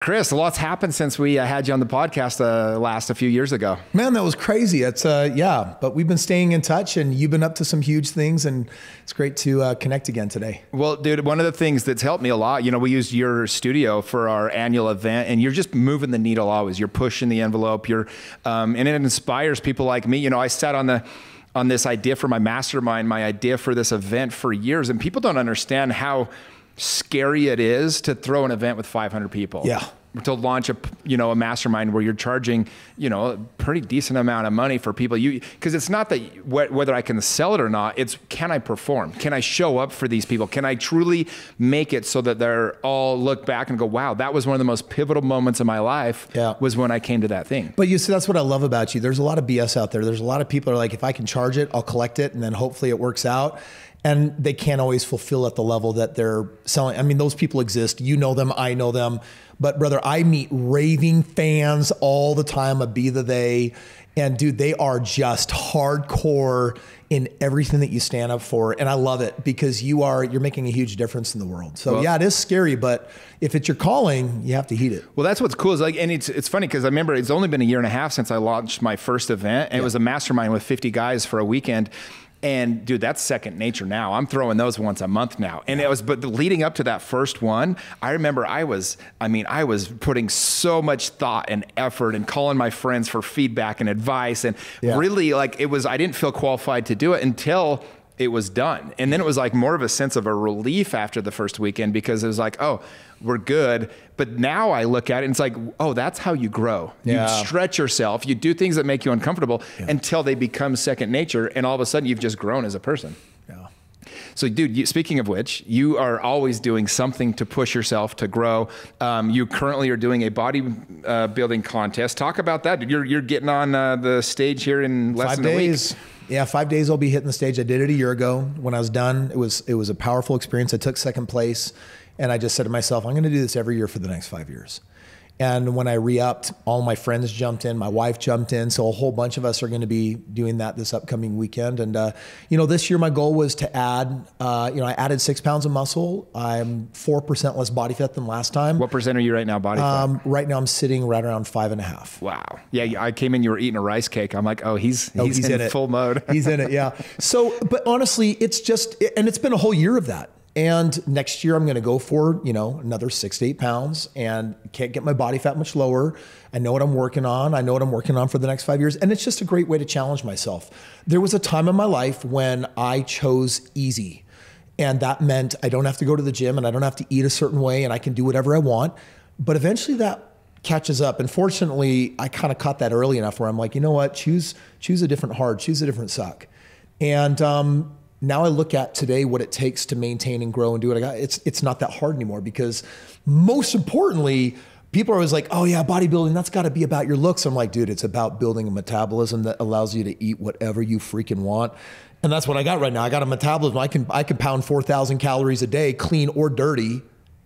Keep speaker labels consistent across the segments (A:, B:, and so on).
A: Kris, a lot's happened since we had you on the podcast last a few years ago.
B: Man, that was crazy. It's yeah, but we've been staying in touch, and you've been up to some huge things, and it's great to connect again today.
A: Well, dude, one of the things that's helped me a lot, you know, we used your studio for our annual event, and you're just moving the needle always. You're pushing the envelope. And it inspires people like me. You know, I sat on this idea for my mastermind, my idea for this event for years, and people don't understand how scary it is to throw an event with 500 people.
B: Yeah.
A: To launch a mastermind where you're charging, a pretty decent amount of money for people. Because it's not that whether I can sell it or not, it's can I perform? Can I show up for these people? Can I truly make it so that they're all look back and go, wow, that was one of the most pivotal moments of my life was when I came to that thing.
B: But you see, that's what I love about you. There's a lot of BS out there. There's a lot of people who are like, if I can charge it, I'll collect it, and then hopefully it works out. And they can't always fulfill at the level that they're selling. I mean, those people exist. You know them, I know them. But brother, I meet raving fans all the time of Be The They. And dude, they are just hardcore in everything that you stand up for. And I love it because you're making a huge difference in the world. So well, yeah, it is scary, but if it's your calling, you have to heed it.
A: Well, that's what's cool is and it's funny because I remember it's only been a year and a half since I launched my first event. And it was a mastermind with 50 guys for a weekend. And dude, that's second nature now. I'm throwing those once a month now. And but leading up to that first one, I remember I was putting so much thought and effort and calling my friends for feedback and advice. And really I didn't feel qualified to do it until it was done. And then it was like more of a sense of a relief after the first weekend because it was like, oh, we're good. But now I look at it and it's like, oh, that's how you grow. You stretch yourself. You do things that make you uncomfortable until they become second nature. And all of a sudden you've just grown as a person. Yeah. So dude, speaking of which, you are always doing something to push yourself to grow. You currently are doing a bodybuilding contest. Talk about that. You're getting on the stage here in less than a week.
B: Yeah, 5 days I'll be hitting the stage. I did it a year ago. When I was done, it was a powerful experience. I took second place. And I just said to myself, I'm going to do this every year for the next 5 years. And when I re-upped, all my friends jumped in, my wife jumped in. So a whole bunch of us are going to be doing that this upcoming weekend. And, this year my goal was to add, I added 6 pounds of muscle. I'm 4% less body fat than last time.
A: What percent are you right now body fat?
B: Right now I'm sitting right around 5.5.
A: Wow. Yeah, I came in, you were eating a rice cake. I'm like, he's in full mode.
B: He's in it, yeah. So, but honestly, it's been a whole year of that. And next year I'm going to go for, another 6 to 8 pounds and can't get my body fat much lower. I know what I'm working on. I know what I'm working on for the next 5 years. And it's just a great way to challenge myself. There was a time in my life when I chose easy. And that meant I don't have to go to the gym and I don't have to eat a certain way and I can do whatever I want. But eventually that catches up. And fortunately, I kind of caught that early enough where I'm like, you know what, choose a different hard, choose a different suck. And, now I look at today what it takes to maintain and grow and do what I got. It's not that hard anymore because most importantly, people are always like, oh yeah, bodybuilding, that's got to be about your looks. I'm like, dude, it's about building a metabolism that allows you to eat whatever you freaking want. And that's what I got right now. I got a metabolism. I can pound 4,000 calories a day, clean or dirty,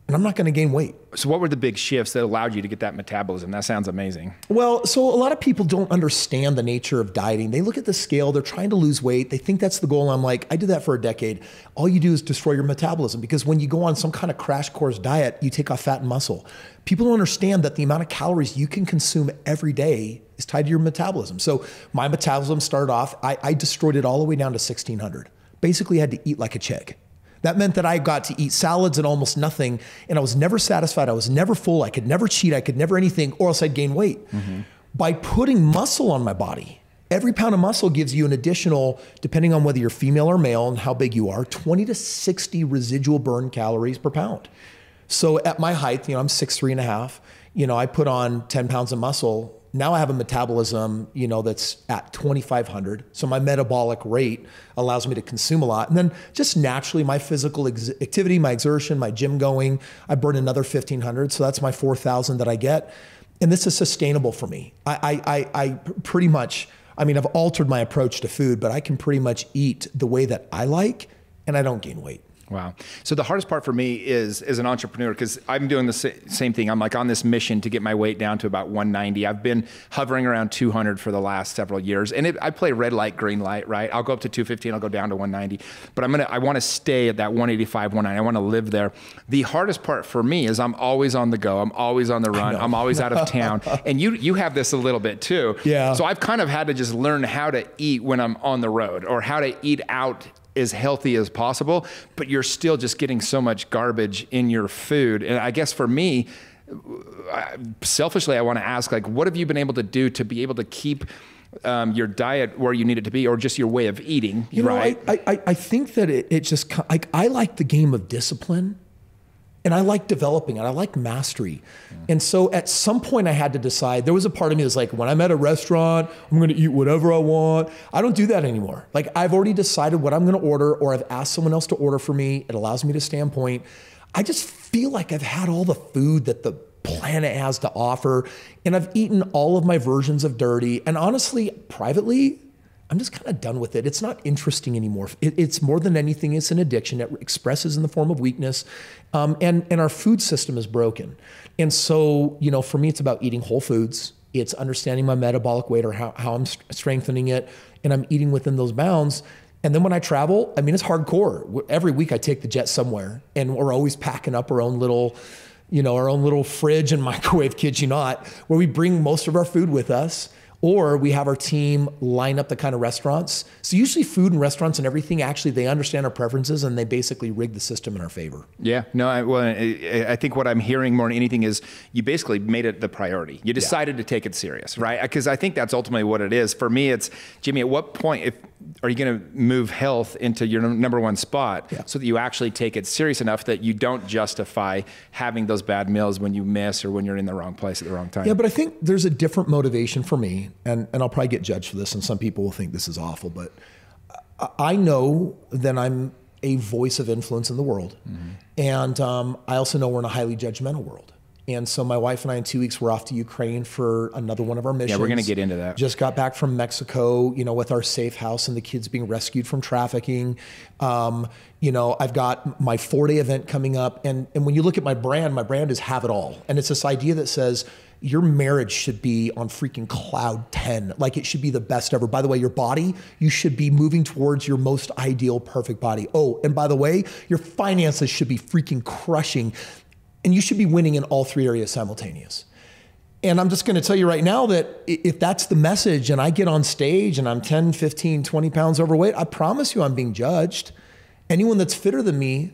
B: and I'm not going to gain weight.
A: So what were the big shifts that allowed you to get that metabolism? That sounds amazing.
B: Well, so a lot of people don't understand the nature of dieting. They look at the scale, they're trying to lose weight. They think that's the goal. I'm like, I did that for a decade. All you do is destroy your metabolism because when you go on some kind of crash course diet, you take off fat and muscle. People don't understand that the amount of calories you can consume every day is tied to your metabolism. So my metabolism started off, I destroyed it all the way down to 1,600. Basically had to eat like a chick. That meant that I got to eat salads and almost nothing, and I was never satisfied. I was never full. I could never cheat. I could never anything, or else I'd gain weight. Mm-hmm. By putting muscle on my body, every pound of muscle gives you an additional, depending on whether you're female or male and how big you are, 20 to 60 residual burn calories per pound. So at my height, I'm 6'3.5", I put on 10 pounds of muscle. Now I have a metabolism, that's at 2,500. So my metabolic rate allows me to consume a lot. And then just naturally my physical activity, my exertion, my gym going, I burn another 1,500. So that's my 4,000 that I get. And this is sustainable for me. I pretty much, I've altered my approach to food, but I can pretty much eat the way that I like and I don't gain weight.
A: Wow. So the hardest part for me is as an entrepreneur, because I'm doing the same thing. I'm like on this mission to get my weight down to about 190. I've been hovering around 200 for the last several years. And I play red light, green light, right? I'll go up to 250 and I'll go down to 190. But I want to stay at that 185, 190. I want to live there. The hardest part for me is I'm always on the go. I'm always on the run. I'm always out of town. And you have this a little bit too.
B: Yeah.
A: So I've kind of had to just learn how to eat when I'm on the road, or how to eat out as healthy as possible, but you're still just getting so much garbage in your food. And I guess for me, selfishly, I want to ask, like, what have you been able to do to be able to keep your diet where you need it to be, or just your way of eating?
B: You know, I think that it just, like, I like the game of discipline. And I like developing it. I like mastery. And so at some point I had to decide, there was a part of me that's like, when I'm at a restaurant, I'm going to eat whatever I want. I don't do that anymore. Like, I've already decided what I'm going to order, or I've asked someone else to order for me. It allows me to stay on point. I just feel like I've had all the food that the planet has to offer. And I've eaten all of my versions of dirty. And honestly, privately, I'm just kind of done with it. It's not interesting anymore. It's more than anything, it's an addiction. It expresses in the form of weakness. And our food system is broken. And so, you know, for me, it's about eating whole foods. It's understanding my metabolic weight, or how I'm strengthening it. And I'm eating within those bounds. And then when I travel, I mean, it's hardcore. Every week I take the jet somewhere, and we're always packing up our own little fridge and microwave, kid you not, where we bring most of our food with us. Or we have our team line up the kind of restaurants. So usually food and restaurants and everything, actually, they understand our preferences and they basically rig the system in our favor.
A: Yeah, no, I think what I'm hearing more than anything is you basically made it the priority. You decided to take it serious, right? Because I think that's ultimately what it is. For me, it's, Jimmy, at what point are you going to move health into your number one spot, so that you actually take it serious enough that you don't justify having those bad meals when you miss, or when you're in the wrong place at the wrong time?
B: Yeah, but I think there's a different motivation for me. And I'll probably get judged for this, and some people will think this is awful, but I know that I'm a voice of influence in the world. And I also know we're in a highly judgmental world. And so my wife and I, in 2 weeks, we're off to Ukraine for another one of our missions.
A: Yeah, we're going to get into that.
B: Just got back from Mexico, you know, with our safe house and the kids being rescued from trafficking. You know, I've got my 4-day event coming up. And when you look at my brand is have it all. And it's this idea that says, your marriage should be on freaking cloud 10. Like, it should be the best ever. By the way, your body, you should be moving towards your most ideal, perfect body. Oh, and by the way, your finances should be freaking crushing. And you should be winning in all 3 areas simultaneous. And I'm just going to tell you right now that if that's the message, and I get on stage and I'm 10, 15, 20 pounds overweight, I promise you I'm being judged. Anyone that's fitter than me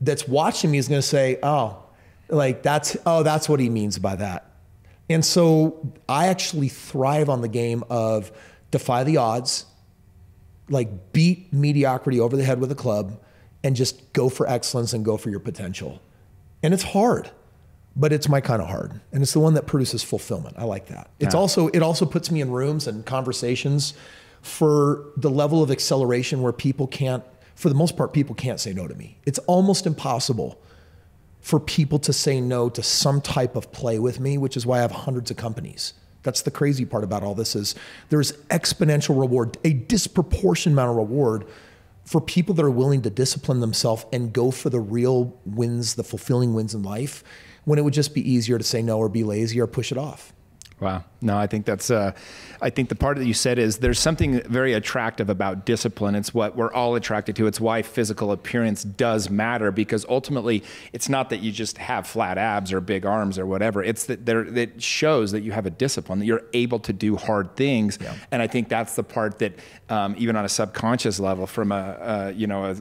B: that's watching me is going to say, oh, that's what he means by that. And so I actually thrive on the game of defy the odds, like beat mediocrity over the head with a club, and just go for excellence and go for your potential. And it's hard, but it's my kind of hard. And it's the one that produces fulfillment. I like that. It also puts me in rooms and conversations for the level of acceleration where people can't, for the most part, people can't say no to me. It's almost impossible for people to say no to some type of play with me, which is why I have hundreds of companies. That's the crazy part about all this, is there's exponential reward, a disproportionate amount of reward for people that are willing to discipline themselves and go for the real wins, the fulfilling wins in life, when it would just be easier to say no, or be lazy, or push it off.
A: Wow. No, I think that's, I think the part that you said is there's something very attractive about discipline. It's what we're all attracted to. It's why physical appearance does matter, because ultimately it's not that you just have flat abs or big arms or whatever. It's that it shows that you have a discipline, that you're able to do hard things. Yeah. And I think that's the part that even on a subconscious level, from a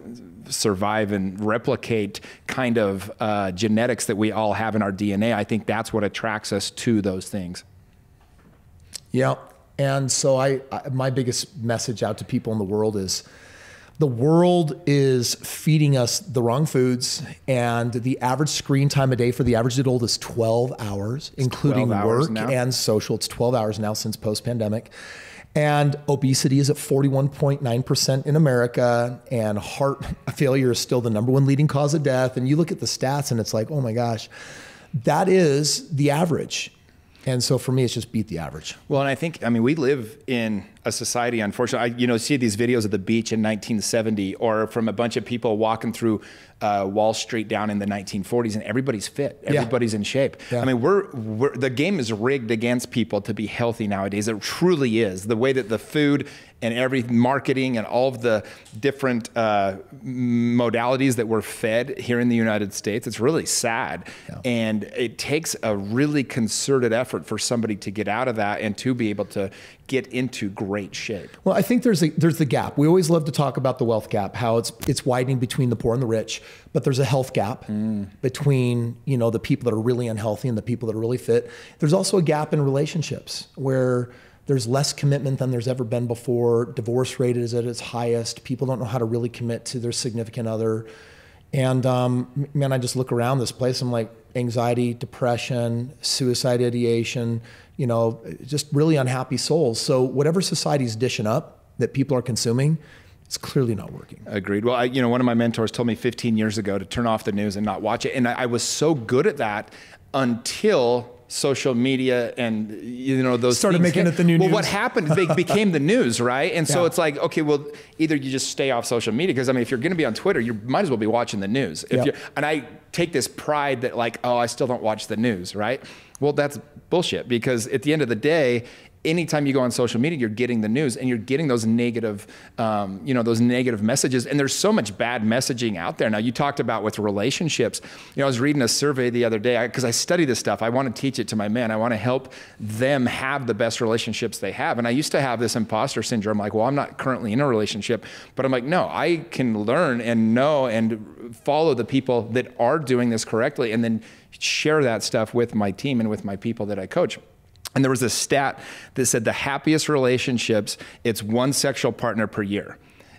A: survive and replicate kind of genetics that we all have in our DNA, I think that's what attracts us to those things.
B: Yeah. And so my biggest message out to people in the world is, the world is feeding us the wrong foods, and the average screen time a day for the average adult is 12 hours, including work and social. It's 12 hours now since post-pandemic. And obesity is at 41.9% in America, and heart failure is still the #1 leading cause of death. And you look at the stats and it's like, oh my gosh, that is the average. And so for me, it's just beat the average.
A: Well, and I think, we live in a society, unfortunately, I see these videos of the beach in 1970 or from a bunch of people walking through Wall Street down in the 1940s, and everybody's fit, everybody's in shape. I mean, the game is rigged against people to be healthy nowadays. It truly is. The way that the food and every marketing and all of the different modalities that we're fed here in the United States, it's really sad. And it takes a really concerted effort for somebody to get out of that and to be able to get into great shape.
B: Well, I think there's the gap. We always love to talk about the wealth gap, how it's widening between the poor and the rich, but there's a health gap between, the people that are really unhealthy and the people that are really fit. There's also a gap in relationships where there's less commitment than there's ever been before. Divorce rate is at its highest. People don't know how to really commit to their significant other. And man, I just look around this place, I'm like, anxiety, depression, suicide ideation, just really unhappy souls. So whatever society's dishing up that people are consuming, it's clearly not working.
A: Agreed. Well, one of my mentors told me 15 years ago to turn off the news and not watch it. And I was so good at that until social media and those
B: started making it the new news.
A: Well, what happened? They became the news, right? And so it's like, okay, well, either you just stay off social media, because if you're going to be on Twitter, you might as well be watching the news. And I take this pride that I still don't watch the news, right? Well, that's bullshit, because at the end of the day, anytime you go on social media, you're getting the news and you're getting those negative, those negative messages. And there's so much bad messaging out there. Now, you talked about with relationships. I was reading a survey the other day because I study this stuff. I want to teach it to my men. I want to help them have the best relationships they have. And I used to have this imposter syndrome, like, well, I'm not currently in a relationship, but I'm like, no, I can learn and know and follow the people that are doing this correctly, and then share that stuff with my team and with my people that I coach. And there was a stat that said the happiest relationships, it's one sexual partner per year.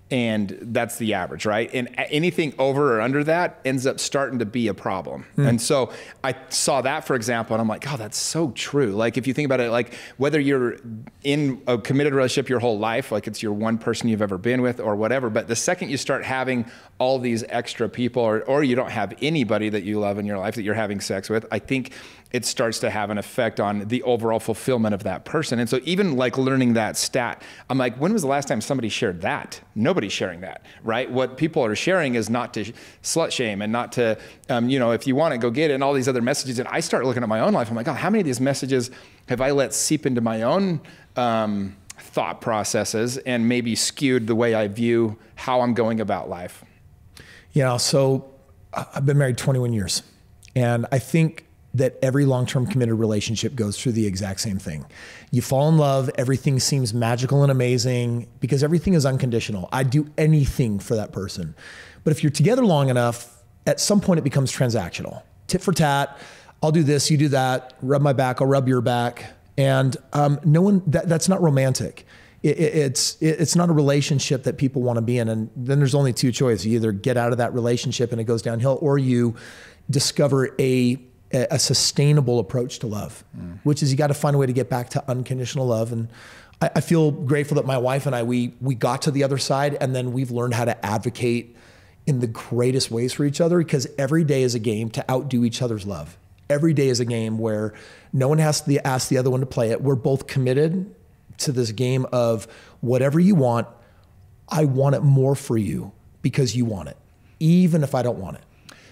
A: And that's the average, right? And anything over or under that ends up starting to be a problem. And so I saw that, for example, and I'm like, oh, that's so true. Like, if you think about it, like whether you're in a committed relationship your whole life, like it's your one person you've ever been with or whatever, but the second you start having all these extra people, or you don't have anybody that you love in your life that you're having sex with, I think it starts to have an effect on the overall fulfillment of that person. And so even like learning that stat, I'm like, when was the last time somebody shared that? Nobody's sharing that, right? What people are sharing is not to slut shame and not to, if you want it, go get it, and all these other messages. And I start looking at my own life. I'm like, oh, how many of these messages have I let seep into my own thought processes and maybe skewed the way I view how I'm going about life?
B: Yeah, so I've been married 21 years. And I think that every long-term committed relationship goes through the exact same thing. You fall in love, everything seems magical and amazing because everything is unconditional. I'd do anything for that person. But if you're together long enough, at some point it becomes transactional. Tit for tat, I'll do this, you do that, rub my back, I'll rub your back. And that's not romantic. It's not a relationship that people want to be in. And then there's only two choices. You either get out of that relationship and it goes downhill, or you discover a sustainable approach to love, which is you got to find a way to get back to unconditional love. And I feel grateful that my wife and I, we got to the other side, and then we've learned how to advocate in the greatest ways for each other, because every day is a game to outdo each other's love. Every day is a game where no one has to ask the other one to play it. We're both committed to this game of whatever you want, I want it more for you because you want it, even if I don't want it.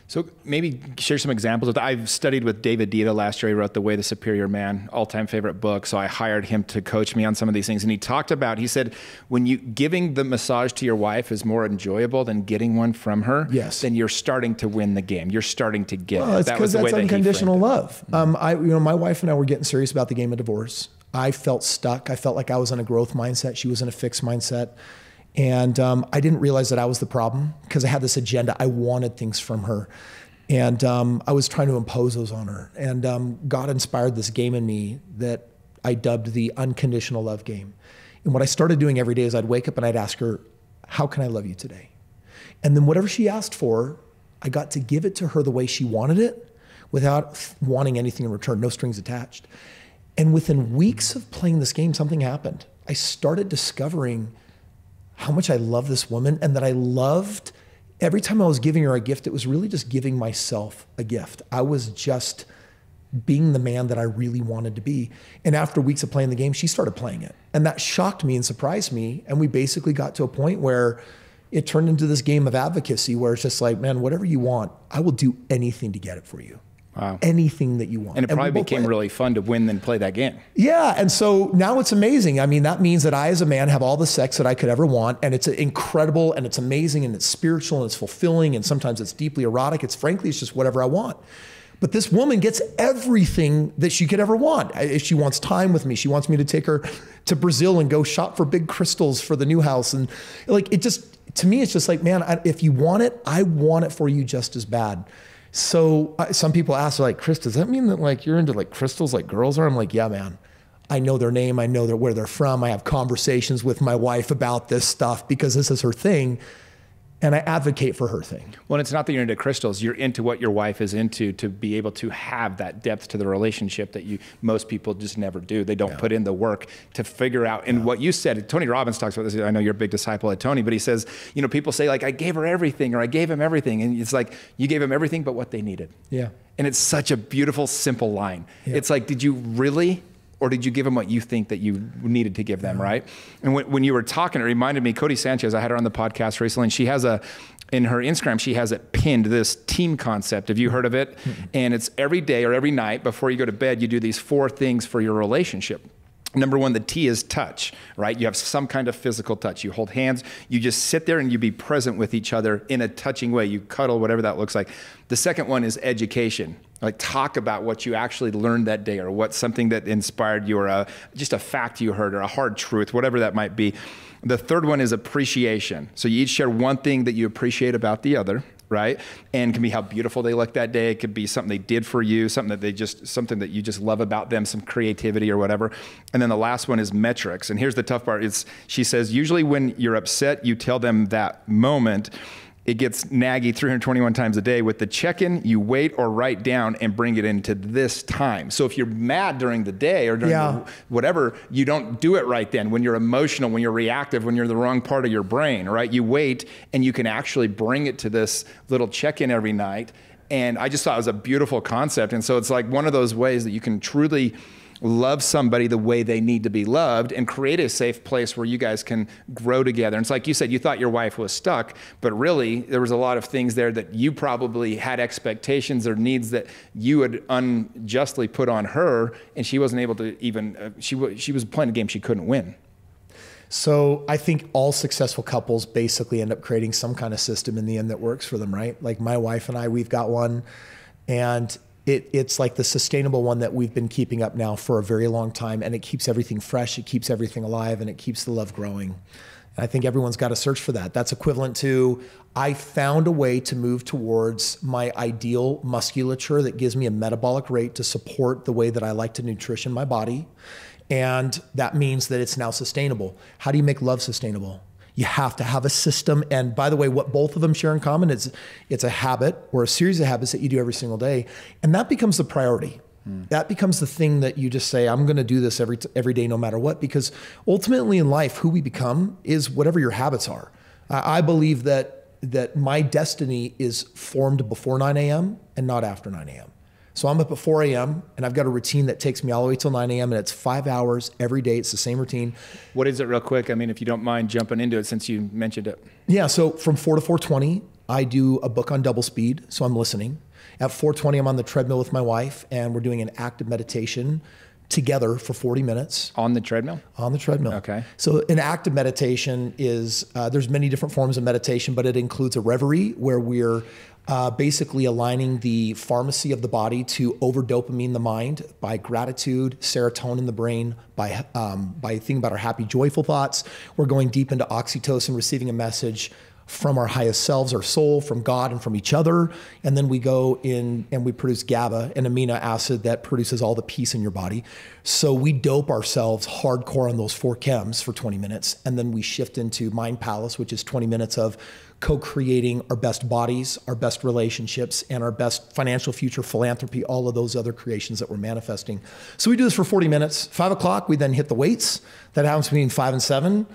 A: So maybe share some examples. I've studied with David Dita last year. He wrote The Way, the Superior Man, all-time favorite book. So I hired him to coach me on some of these things. And he talked about, he said, when giving the massage to your wife is more enjoyable than getting one from her,
B: yes,
A: then you're starting to win the game. You're starting to get
B: it. It's because that's unconditional love. My wife and I were getting serious about the game of divorce. I felt stuck. I felt like I was in a growth mindset. She was in a fixed mindset. And I didn't realize that I was the problem because I had this agenda. I wanted things from her. And I was trying to impose those on her. And God inspired this game in me that I dubbed the unconditional love game. And what I started doing every day is I'd wake up and I'd ask her, how can I love you today? And then whatever she asked for, I got to give it to her the way she wanted it without wanting anything in return, no strings attached. And within weeks of playing this game, something happened. I started discovering how much I love this woman, and that I loved every time I was giving her a gift, it was really just giving myself a gift. I was just being the man that I really wanted to be. And after weeks of playing the game, she started playing it. And that shocked me and surprised me. And we basically got to a point where it turned into this game of advocacy where it's just like, man, whatever you want, I will do anything to get it for you.
A: Wow.
B: Anything that you want.
A: And it probably became really fun to win and play that game.
B: Yeah. And so now it's amazing. I mean, that means that I, as a man, have all the sex that I could ever want. And it's incredible and it's amazing and it's spiritual and it's fulfilling. And sometimes it's deeply erotic. Frankly, it's just whatever I want. But this woman gets everything that she could ever want. If she wants time with me, she wants me to take her to Brazil and go shop for big crystals for the new house. And like, it just, to me, it's just like, man, if you want it, I want it for you just as bad. So some people ask, like, Kris, does that mean that like you're into like crystals like girls are? I'm like, yeah, man. I know their name. I know where they're from. I have conversations with my wife about this stuff because this is her thing. And I advocate for her thing.
A: Well, it's not that you're into crystals. You're into what your wife is into to be able to have that depth to the relationship that most people just never do. They don't put in the work to figure out. And what you said, Tony Robbins talks about this. I know you're a big disciple of Tony, but he says, you know, people say like, I gave her everything or I gave him everything. And it's like, you gave him everything but what they needed.
B: Yeah.
A: And it's such a beautiful, simple line. Yeah. It's like, did you really? Or did you give them what you think that you needed to give them, right? And when you were talking, it reminded me, Cody Sanchez, I had her on the podcast recently, and she has in her Instagram, she has it pinned, this team concept. Have you heard of it? Mm-hmm. And it's every day or every night before you go to bed, you do these 4 things for your relationship. Number 1, the T is touch, right? You have some kind of physical touch. You hold hands, you just sit there and you be present with each other in a touching way. You cuddle, whatever that looks like. The second one is education. Like talk about what you actually learned that day or what's something that inspired you or just a fact you heard or a hard truth, whatever that might be. The third one is appreciation. So you each share one thing that you appreciate about the other, right? And it can be how beautiful they look that day. It could be something they did for you, something that you just love about them, some creativity or whatever. And then the last one is metrics. And here's the tough part. She says, usually when you're upset, you tell them that moment. It gets naggy 321 times a day. With the check-in, you wait or write down and bring it into this time. So if you're mad during the day or during whatever, you don't do it right then. When you're emotional, when you're reactive, when you're in the wrong part of your brain, right? You wait and you can actually bring it to this little check-in every night. And I just thought it was a beautiful concept. And so it's like one of those ways that you can truly love somebody the way they need to be loved and create a safe place where you guys can grow together. And it's like you said, you thought your wife was stuck, but really there was a lot of things there that you probably had expectations or needs that you had unjustly put on her, and she wasn't able to even, she was playing a game she couldn't win.
B: So I think all successful couples basically end up creating some kind of system in the end that works for them, right? Like my wife and I, we've got one, and it's like the sustainable one that we've been keeping up now for a very long time, and it keeps everything fresh, it keeps everything alive, and it keeps the love growing. And I think everyone's got to search for that. That's equivalent to, I found a way to move towards my ideal musculature that gives me a metabolic rate to support the way that I like to nutrition my body. And that means that it's now sustainable. How do you make love sustainable? You have to have a system. And by the way, what both of them share in common is it's a habit or a series of habits that you do every single day. And that becomes the priority. That becomes the thing that you just say, I'm going to do this every day, no matter what, because ultimately in life, who we become is whatever your habits are. I believe that my destiny is formed before 9 a.m. and not after 9 a.m. So I'm up at 4 a.m. and I've got a routine that takes me all the way till 9 a.m. and it's 5 hours every day. It's the same routine.
A: What is it real quick? I mean, if you don't mind jumping into it since you mentioned it.
B: Yeah, so from 4 to 4:20, I do a book on double speed, so I'm listening. At 4:20, I'm on the treadmill with my wife and we're doing an active meditation together for 40 minutes.
A: On the treadmill?
B: On the treadmill.
A: Okay.
B: So an active meditation is, there's many different forms of meditation, but it includes a reverie where we're basically aligning the pharmacy of the body to overdopamine the mind by gratitude, serotonin the brain, by thinking about our happy, joyful thoughts. We're going deep into oxytocin, receiving a message from our highest selves, our soul, from God and from each other. And then we go in and we produce GABA, an amino acid that produces all the peace in your body. So we dope ourselves hardcore on those 4 chems for 20 minutes. And then we shift into Mind Palace, which is 20 minutes of co-creating our best bodies, our best relationships, and our best financial future, philanthropy, all of those other creations that we're manifesting. So we do this for 40 minutes. 5 o'clock, we then hit the weights. That happens between 5 and 7.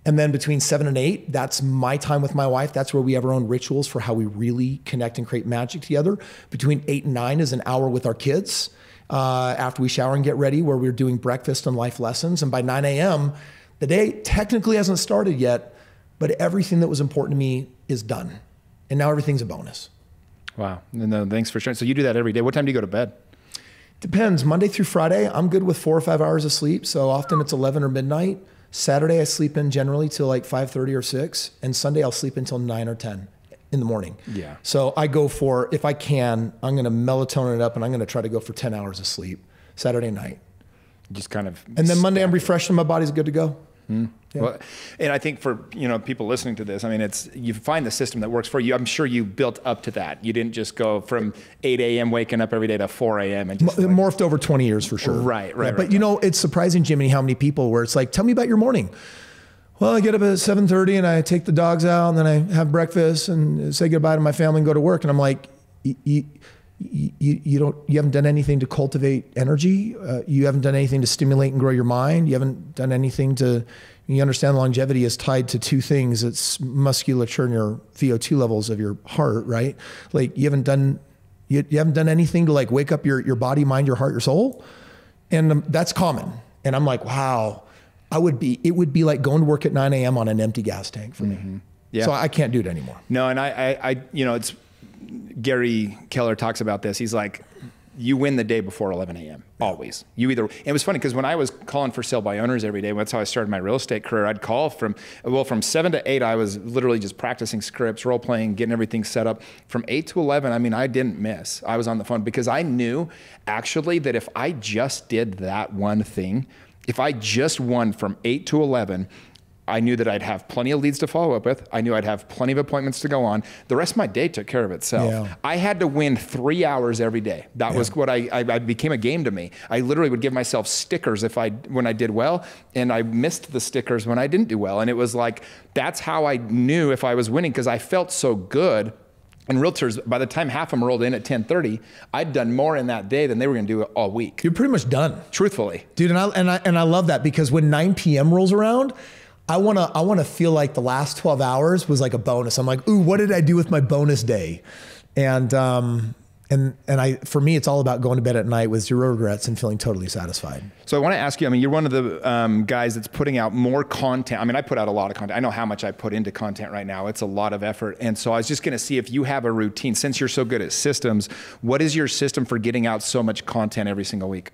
B: And then between 7 and 8, that's my time with my wife. That's where we have our own rituals for how we really connect and create magic together. Between 8 and 9 is an hour with our kids after we shower and get ready, where we're doing breakfast and life lessons. And by 9 a.m., the day technically hasn't started yet, but everything that was important to me is done. And now everything's a bonus.
A: Wow. And thanks for sharing. So you do that every day. What time do you go to bed?
B: Depends. Monday through Friday, I'm good with 4 or 5 hours of sleep. So often it's 11 or midnight. Saturday, I sleep in generally till like 5:30 or 6. And Sunday, I'll sleep until 9 or 10 in the morning.
A: Yeah.
B: So I go for, if I can, I'm going to melatonin it up and I'm going to try to go for 10 hours of sleep Saturday night.
A: Just kind of.
B: And then Monday, I'm refreshed and my body's good to go.
A: Yeah. Well, and I think for people listening to this, I mean, you find the system that works for you. I'm sure you built up to that. You didn't just go from 8 a.m. waking up every day to 4 a.m. and just
B: it morphed over 20 years for sure.
A: Right.
B: But it's surprising, Jimmy, how many people where it's like, tell me about your morning. Well, I get up at 7:30 and I take the dogs out and then I have breakfast and say goodbye to my family and go to work. And I'm like, you haven't done anything to cultivate energy. You haven't done anything to stimulate and grow your mind. You haven't done anything to. You understand longevity is tied to 2 things. It's musculature and your VO2 levels of your heart, right? Like you haven't done anything to like wake up your body, mind, your heart, your soul. And that's common. And I'm like, wow, it would be like going to work at 9 a.m. on an empty gas tank for me. Yeah. So I can't do it anymore.
A: No. And it's Gary Keller talks about this. He's like, you win the day before 11 a.m. Always. It was funny because when I was calling for sale by owners every day, that's how I started my real estate career. I'd call from 7 to 8, I was literally just practicing scripts, role playing, getting everything set up. From 8 to 11, I mean, I didn't miss. I was on the phone because I knew actually that if I just did that one thing, if I just won from 8 to 11, I knew that I'd have plenty of leads to follow up with. I knew I'd have plenty of appointments to go on. The rest of my day took care of itself. Yeah. I had to win 3 hours every day. That was what I became a game to me. I literally would give myself stickers when I did well, and I missed the stickers when I didn't do well. And it was like, that's how I knew if I was winning, because I felt so good. And realtors, by the time half of them rolled in at 10:30, I'd done more in that day than they were going to do all week.
B: You're pretty much done.
A: Truthfully.
B: Dude, and I love that, because when 9 p.m. rolls around, I wanna feel like the last 12 hours was like a bonus. I'm like, ooh, what did I do with my bonus day? And for me, it's all about going to bed at night with 0 regrets and feeling totally satisfied.
A: So I want to ask you, I mean, you're one of the guys that's putting out more content. I mean, I put out a lot of content. I know how much I put into content right now. It's a lot of effort. And so I was just going to see if you have a routine. Since you're so good at systems, what is your system for getting out so much content every single week?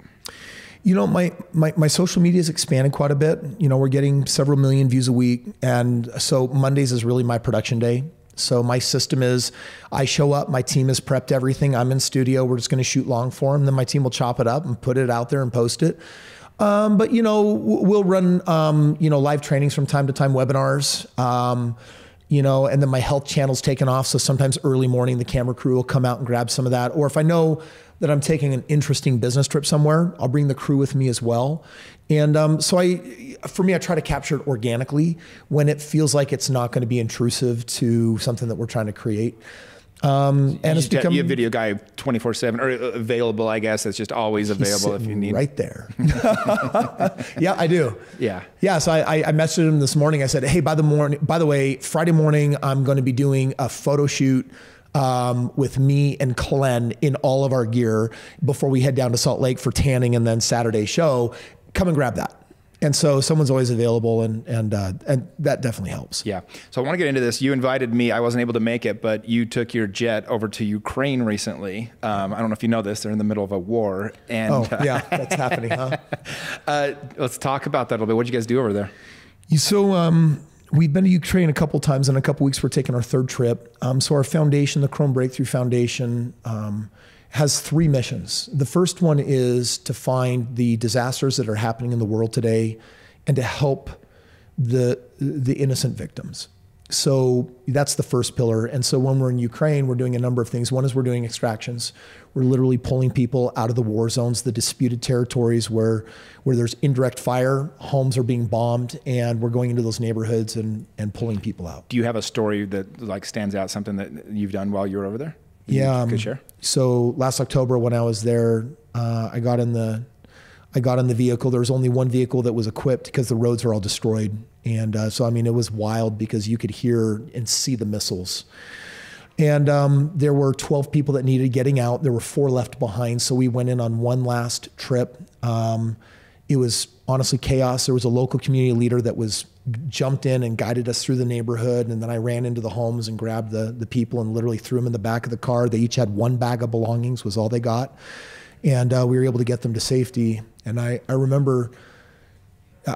B: My social media has expanded quite a bit. We're getting several million views a week. And so Mondays is really my production day. So my system is, I show up, my team has prepped everything. I'm in studio. We're just going to shoot long form. Then my team will chop it up and put it out there and post it. But we'll run, live trainings from time to time, webinars, and then my health channel's taken off. So sometimes early morning, the camera crew will come out and grab some of that. Or if I know that I'm taking an interesting business trip somewhere, I'll bring the crew with me as well. And for me, I try to capture it organically when it feels like it's not going to be intrusive to something that we're trying to create. And it's become
A: you a video guy 24/7 or available, I guess. That's just always available if you need.
B: Right there. Yeah, I do.
A: Yeah.
B: Yeah. So I messaged him this morning. I said, hey, by the way, Friday morning, I'm going to be doing a photo shoot with me and Glenn in all of our gear before we head down to Salt Lake for tanning and then Saturday show. Come and grab that. And so someone's always available, and that definitely helps.
A: Yeah. So I want to get into this. You invited me. I wasn't able to make it, but you took your jet over to Ukraine recently. I don't know if you know this. They're in the middle of a war. And,
B: yeah, that's happening, huh?
A: Let's talk about that a little bit. What'd you guys do over there?
B: So we've been to Ukraine a couple times. In a couple weeks, we're taking our 3rd trip. So our foundation, the Krohn Breakthrough Foundation, has 3 missions. The first one is to find the disasters that are happening in the world today and to help the innocent victims. So that's the first pillar. And so when we're in Ukraine, we're doing a number of things. One is we're doing extractions. We're literally pulling people out of the war zones, the disputed territories where there's indirect fire, homes are being bombed, and we're going into those neighborhoods and pulling people out.
A: Do you have a story that like stands out, something that you've done while you were over there?
B: Yeah.
A: Could share?
B: So last October when I was there, I got in the I got in the vehicle. There was only one vehicle that was equipped because the roads are all destroyed. And so, I mean, it was wild because you could hear and see the missiles. And there were 12 people that needed getting out. There were 4 left behind. So we went in on one last trip. It was honestly chaos. There was a local community leader that jumped in and guided us through the neighborhood. And then I ran into the homes and grabbed the people and literally threw them in the back of the car. They each had one bag of belongings, was all they got. And we were able to get them to safety. And I remember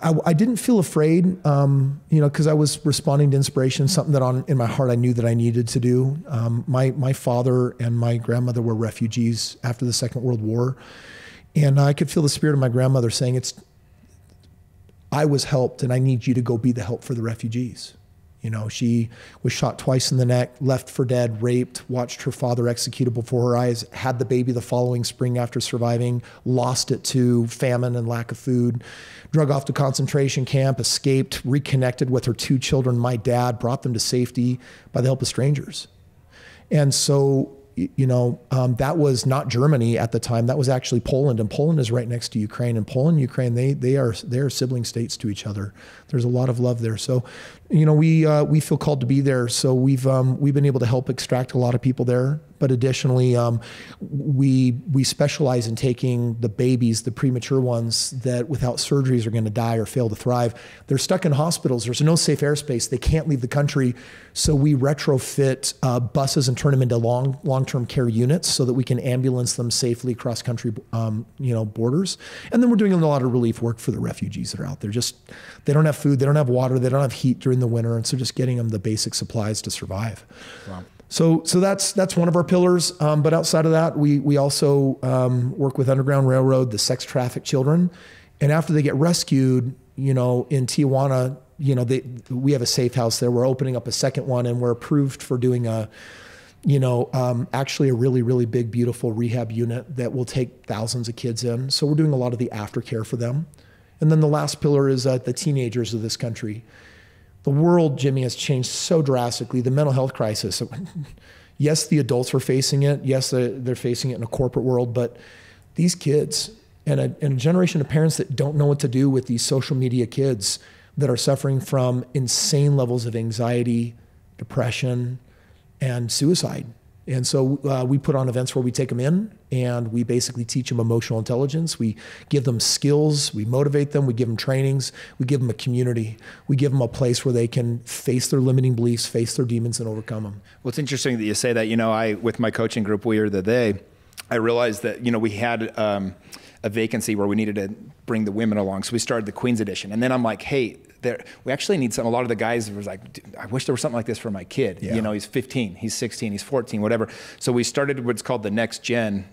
B: I didn't feel afraid, you know, because I was responding to inspiration, something that in my heart I knew that I needed to do. My father and my grandmother were refugees after the Second World War. And I could feel the spirit of my grandmother saying, I was helped and I need you to go be the help for the refugees. You know, she was shot twice in the neck, left for dead, raped, watched her father executed before her eyes, had the baby the following spring after surviving, lost it to famine and lack of food, drug off to concentration camp, escaped, reconnected with her 2 children. My dad brought them to safety by the help of strangers. And so, you know, that was not Germany at the time. That was actually Poland, and Poland is right next to Ukraine. And Poland and Ukraine, they are sibling states to each other. There's a lot of love there. So, you know, we feel called to be there. So we've been able to help extract a lot of people there. But additionally, we specialize in taking the babies, the premature ones that without surgeries are going to die or fail to thrive. They're stuck in hospitals. There's no safe airspace. They can't leave the country. So we retrofit buses and turn them into long-term care units so that we can ambulance them safely across country, you know, borders. And then we're doing a lot of relief work for the refugees that are out there. They don't have food, they don't have water, they don't have heat during the winter, and so just getting them the basic supplies to survive. Wow. So that's one of our pillars. But outside of that, we also work with Underground Railroad, the sex trafficked children. And after they get rescued, you know, in Tijuana, you know, we have a safe house there. We're opening up a second one, and we're approved for doing actually a really, really big, beautiful rehab unit that will take thousands of kids in. So we're doing a lot of the aftercare for them. And then the last pillar is the teenagers of this country. The world, Jimmy, has changed so drastically. The mental health crisis. Yes, the adults are facing it. Yes, they're facing it in a corporate world. But these kids and a generation of parents that don't know what to do with these social media kids that are suffering from insane levels of anxiety, depression, and suicide. And so we put on events where we take them in and we basically teach them emotional intelligence. We give them skills, we motivate them, we give them trainings, we give them a community. We give them a place where they can face their limiting beliefs, face their demons, and overcome them.
A: Well, it's interesting that you say that. You know, with my coaching group, We Are the They, I realized that, you know, we had a vacancy where we needed to bring the women along. So we started the Queens Edition. And then I'm like, hey, we actually need some. A lot of the guys was like, I wish there was something like this for my kid. Yeah. You know, he's 15, he's 16, he's 14, whatever. So we started what's called the Next Gen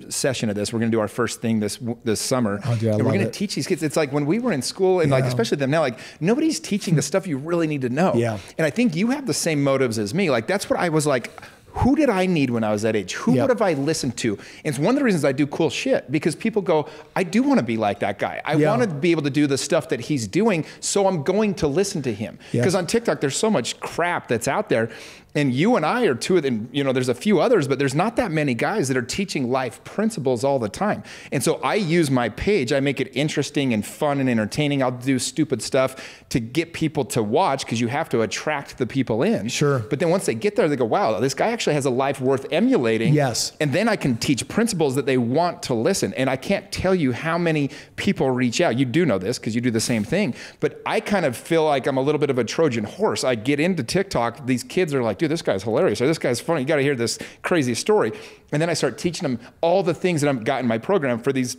A: session of this. We're going to do our first thing this summer.
B: Oh, dude,
A: and we're going to teach these kids. It's like when we were in school, and like especially them now, like nobody's teaching the stuff you really need to know.
B: Yeah.
A: And I think you have the same motives as me. Like that's what I was like. Who did I need when I was that age? Who would have I listened to? And it's one of the reasons I do cool shit, because people go, I do want to be like that guy. I want to be able to do the stuff that he's doing, so I'm going to listen to him. Because on TikTok, there's so much crap that's out there. And you and I are two of them, you know, there's a few others, but there's not that many guys that are teaching life principles all the time. And so I use my page, I make it interesting and fun and entertaining. I'll do stupid stuff to get people to watch, because you have to attract the people in.
B: Sure.
A: But then once they get there, they go, wow, this guy actually has a life worth emulating.
B: Yes.
A: And then I can teach principles that they want to listen. And I can't tell you how many people reach out. You do know this because you do the same thing. But I kind of feel like I'm a little bit of a Trojan horse. I get into TikTok, these kids are like, dude, this guy's hilarious, or this guy's funny. You got to hear this crazy story. And then I start teaching them all the things that I've got in my program for these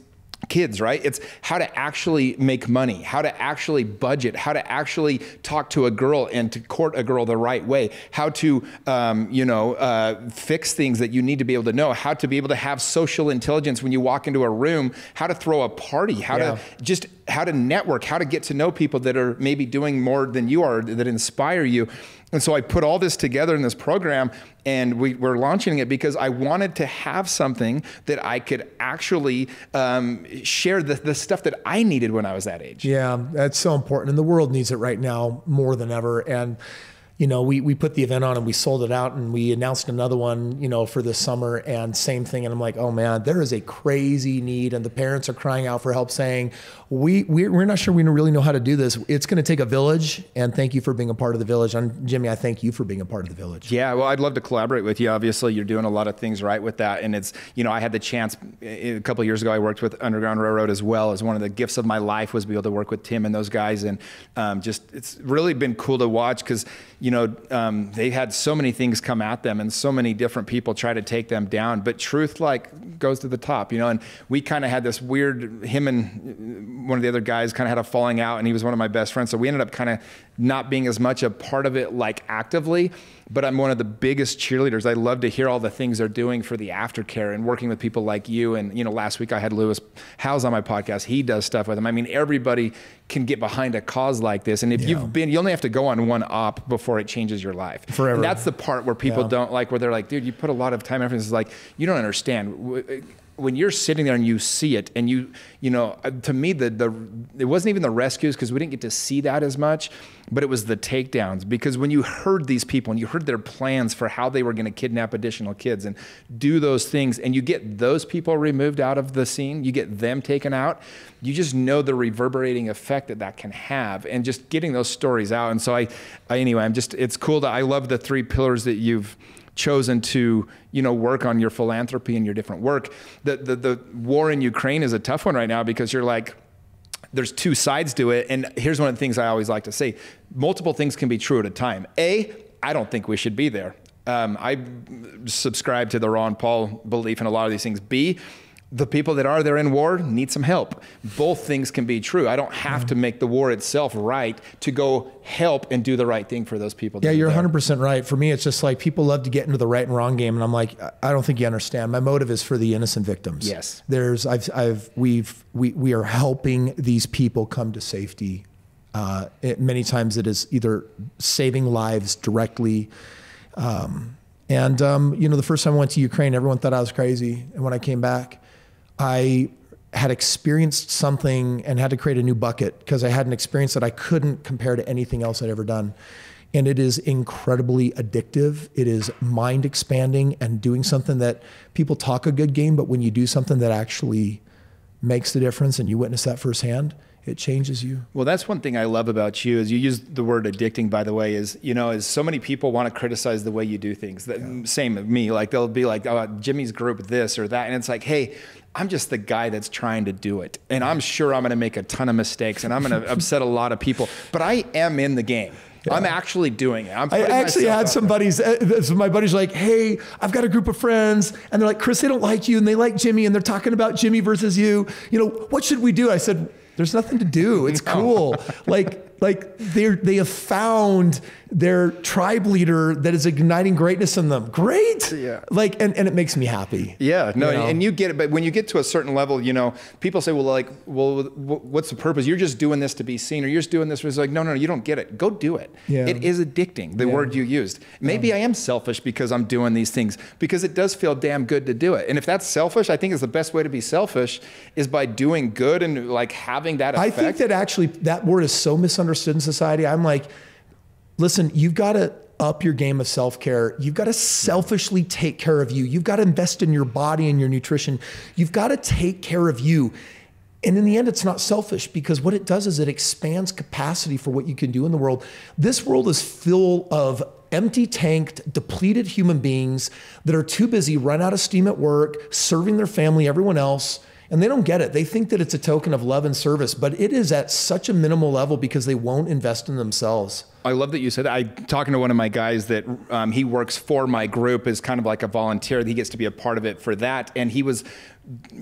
A: kids, right? It's how to actually make money, how to actually budget, how to actually talk to a girl and to court a girl the right way, how to, fix things that you need to be able to know, how to be able to have social intelligence when you walk into a room, how to throw a party, how to network, how to get to know people that are maybe doing more than you are, that inspire you. And so I put all this together in this program, and we're launching it because I wanted to have something that I could actually share the stuff that I needed when I was that age.
B: Yeah, that's so important. And the world needs it right now more than ever. And, we put the event on and we sold it out, and we announced another one, for this summer, and same thing. And I'm like, oh man, there is a crazy need, and the parents are crying out for help, saying, we're not sure we really know how to do this. It's going to take a village, and thank you for being a part of the village. And Jimmy, I thank you for being a part of the village.
A: Yeah, well, I'd love to collaborate with you. Obviously, you're doing a lot of things right with that. And it's, I had the chance a couple of years ago, I worked with Underground Railroad as well. As one of the gifts of my life was to be able to work with Tim and those guys. And it's really been cool to watch because, they had so many things come at them and so many different people try to take them down. But truth goes to the top, and we kind of had this weird, him and one of the other guys kind of had a falling out, and he was one of my best friends. So we ended up kind of not being as much a part of it actively, but I'm one of the biggest cheerleaders. I love to hear all the things they're doing for the aftercare and working with people like you. And, last week I had Lewis Howes on my podcast. He does stuff with them. I mean, everybody can get behind a cause like this. And if you only have to go on one op before it changes your life. Forever. And that's the part where people don't where they're like, dude, you put a lot of time and effort. It's like, you don't understand. When you're sitting there and you see it, and to me, it wasn't even the rescues, because we didn't get to see that as much, but it was the takedowns. Because when you heard these people and you heard their plans for how they were going to kidnap additional kids and do those things, and you get those people removed out of the scene, you get them taken out, you just know the reverberating effect that can have, and just getting those stories out. And so it's cool I love the 3 pillars that you've chosen to work on your philanthropy and your different work. The war in Ukraine is a tough one right now, because you're like, there's 2 sides to it. And here's one of the things I always like to say: multiple things can be true at a time. A, I don't think we should be there. I subscribe to the Ron Paul belief in a lot of these things. B, the people that are there in war need some help. Both things can be true. I don't have to make the war itself right to go help and do the right thing for those people.
B: Yeah, you're 100% right. For me, it's just like, people love to get into the right and wrong game, and I'm like, I don't think you understand. My motive is for the innocent victims.
A: Yes.
B: We are helping these people come to safety. Many times it is either saving lives directly. The first time I went to Ukraine, everyone thought I was crazy. And when I came back, I had experienced something and had to create a new bucket, because I had an experience that I couldn't compare to anything else I'd ever done. And it is incredibly addictive. It is mind expanding, and doing something that people talk a good game, but when you do something that actually makes the difference and you witness that firsthand, it changes you.
A: Well, that's one thing I love about you, is you use the word addicting, by the way, is so many people want to criticize the way you do things. Same with me. They'll be like, oh, Jimmy's group this or that. And it's like, hey, I'm just the guy that's trying to do it. And I'm sure I'm going to make a ton of mistakes, and I'm going to upset a lot of people, but I am in the game. Yeah. I'm actually doing it. I
B: actually had some buddies, my buddies like, hey, I've got a group of friends, and they're like, Kris, they don't like you, and they like Jimmy, and they're talking about Jimmy versus you. What should we do? I said, there's nothing to do. It's cool. They have found their tribe leader that is igniting greatness in them. Great. Yeah. And it makes me happy.
A: Yeah. No, and you get it. But when you get to a certain level, people say, well, what's the purpose? You're just doing this to be seen, or you're just doing this. It's like, no, you don't get it. Go do it. Yeah. It is addicting, the word you used. Maybe I am selfish because I'm doing these things, because it does feel damn good to do it. And if that's selfish, I think is the best way to be selfish is by doing good and having that effect.
B: I think that actually that word is so misunderstood in society. I'm like, listen, you've got to up your game of self-care. You've got to selfishly take care of you. You've got to invest in your body and your nutrition. You've got to take care of you. And in the end, it's not selfish, because what it does is it expands capacity for what you can do in the world. This world is full of empty tanked, depleted human beings that are too busy, run out of steam at work, serving their family, everyone else. And they don't get it. They think that it's a token of love and service, but it is at such a minimal level because they won't invest in themselves.
A: I love that you said that. I'm talking to one of my guys that he works for my group as kind of like a volunteer. He gets to be a part of it for that. And he was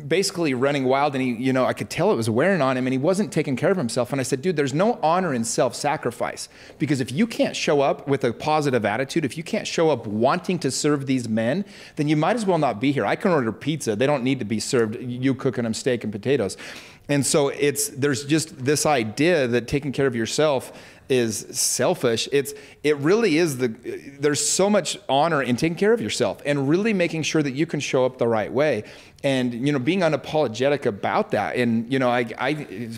A: basically running wild, and he, I could tell it was wearing on him, and he wasn't taking care of himself. And I said, dude, there's no honor in self-sacrifice, because if you can't show up with a positive attitude, if you can't show up wanting to serve these men, then you might as well not be here. I can order pizza. They don't need to be served you cooking them steak and potatoes. And so there's just this idea that taking care of yourself is selfish. It really is there's so much honor in taking care of yourself and really making sure that you can show up the right way. And, you know, being unapologetic about that. And, you know,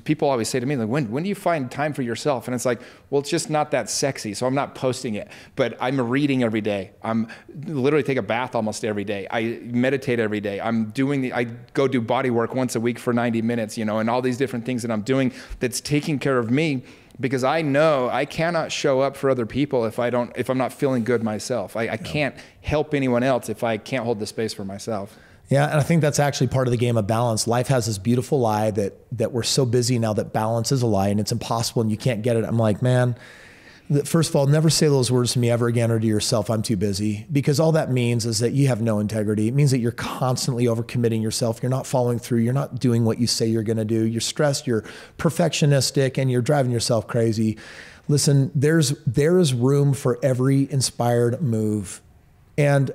A: people always say to me, like, when do you find time for yourself? And it's like, well, it's just not that sexy. So I'm not posting it, but I'm reading every day. I'm literally take a bath almost every day. I meditate every day. I go do body work once a week for 90 minutes, you know, and all these different things that I'm doing that's taking care of me, because I know I cannot show up for other people if I'm not feeling good myself. I can't help anyone else if I can't hold the space for myself.
B: Yeah, and I think that's actually part of the game of balance. Life has this beautiful lie that we're so busy now that balance is a lie and it's impossible and you can't get it. I'm like, man, first of all, never say those words to me ever again or to yourself, I'm too busy. Because all that means is that you have no integrity. It means that you're constantly overcommitting yourself. You're not following through. You're not doing what you say you're going to do. You're stressed, you're perfectionistic, and you're driving yourself crazy. Listen, there is room for every inspired move. And,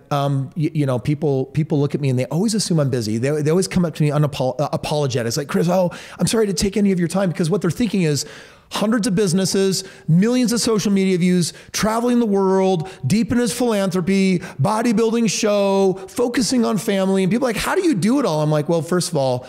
B: you know, people look at me and they always assume I'm busy. They always come up to me apologetic. It's like, Kris, I'm sorry to take any of your time, because what they're thinking is hundreds of businesses, millions of social media views, traveling the world, deep in his philanthropy, bodybuilding show, focusing on family. And people are like, how do you do it all? I'm like, well, first of all,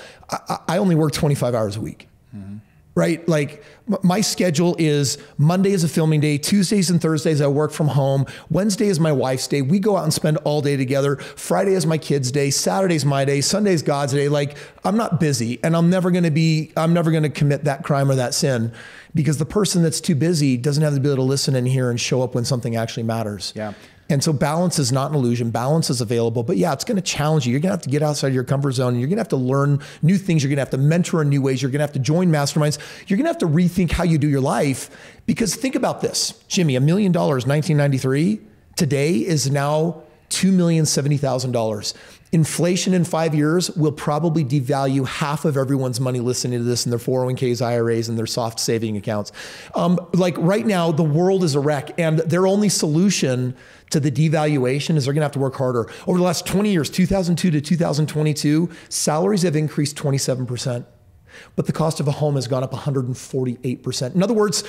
B: I only work 25 hours a week. Mm-hmm. Right? Like my schedule is Monday is a filming day, Tuesdays and Thursdays I work from home, Wednesday is my wife's day, we go out and spend all day together, Friday is my kid's day, Saturday's my day, Sunday's God's day. Like, I'm not busy, and I'm never gonna commit that crime or that sin, because the person that's too busy doesn't have the ability to listen and hear and show up when something actually matters.
A: Yeah.
B: And so balance is not an illusion. Balance is available, but yeah, it's going to challenge you. You're going to have to get outside your comfort zone. You're going to have to learn new things. You're going to have to mentor in new ways. You're going to have to join masterminds. You're going to have to rethink how you do your life, because think about this, Jimmy, $1 million, 1993, today is now $2,070,000. Inflation in 5 years will probably devalue half of everyone's money listening to this in their 401ks, IRAs, and their soft saving accounts. Like right now, the world is a wreck, and their only solution to the devaluation is they're gonna have to work harder. Over the last 20 years, 2002 to 2022, salaries have increased 27%, but the cost of a home has gone up 148%. In other words,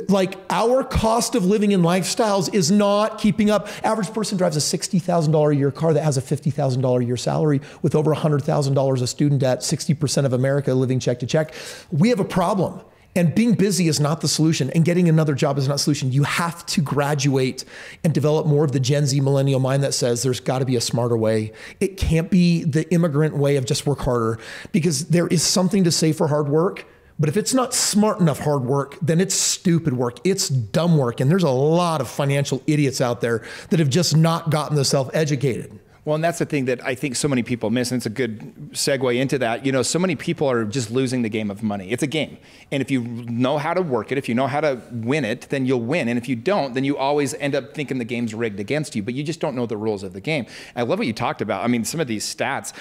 B: like our cost of living and lifestyles is not keeping up. Average person drives a $60,000 a year car that has a $50,000 a year salary with over $100,000 of student debt, 60% of America living check to check. We have a problem. And being busy is not the solution, and getting another job is not the solution. You have to graduate and develop more of the Gen Z millennial mind that says there's got to be a smarter way. It can't be the immigrant way of just work harder, because there is something to say for hard work. But if it's not smart enough hard work, then it's stupid work. It's dumb work. And there's a lot of financial idiots out there that have just not gotten themselves educated.
A: Well, and that's the thing that I think so many people miss, and it's a good segue into that. You know, so many people are just losing the game of money. It's a game. And if you know how to work it, if you know how to win it, then you'll win. And if you don't, then you always end up thinking the game's rigged against you, but you just don't know the rules of the game. I love what you talked about. I mean, some of these stats,